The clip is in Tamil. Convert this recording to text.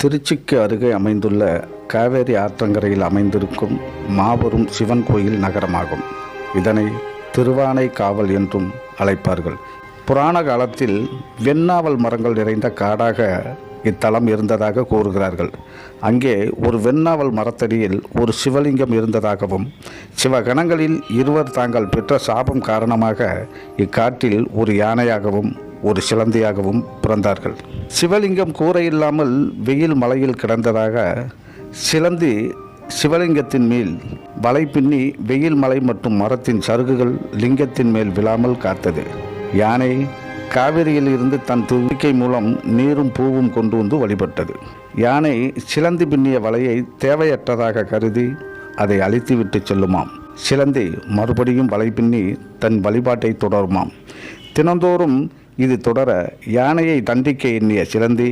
திருச்சிக்கு அருகே அமைந்துள்ள காவேரி ஆற்றங்கரையில் அமைந்திருக்கும் மாபெரும் சிவன் கோயில் நகரமாகும். இதனை திருவானைக்காவல் என்றும் அழைப்பார்கள். புராண காலத்தில் வெண்ணாவல் மரங்கள் நிறைந்த காடாக இத்தலம் இருந்ததாக கூறுகிறார்கள். அங்கே ஒரு வெண்ணாவல் மரத்தடியில் ஒரு சிவலிங்கம் இருந்ததாகவும், சிவகணங்களில் இருவர் தாங்கள் பெற்ற சாபம் காரணமாக இக்காட்டில் ஒரு யானையாகவும் ஒரு சிலந்தியாகவும் பிறந்தார்கள். சிவலிங்கம் கூரை இல்லாமல் வெயில் மலையில் கிடந்ததாக சிலந்தி சிவலிங்கத்தின் மேல் வலை பின்னி வெயில் மலை மற்றும் மரத்தின் சருகுகள் லிங்கத்தின் மேல் விழாமல் காத்தது. யானை காவிரியில் இருந்து தன் துதிக்கை மூலம் நீரும் பூவும் கொண்டு வந்து வழிபட்டது. யானை சிலந்தி பின்னிய வலையை தேவையற்றதாக கருதி அதை அழித்துவிட்டு செல்லுமாம். சிலந்தி மறுபடியும் வலை பின்னி தன் வழிபாட்டை தொடருமாம். தினந்தோறும் இது தொடர யானையை தண்டிக்க எண்ணிய சிலந்தி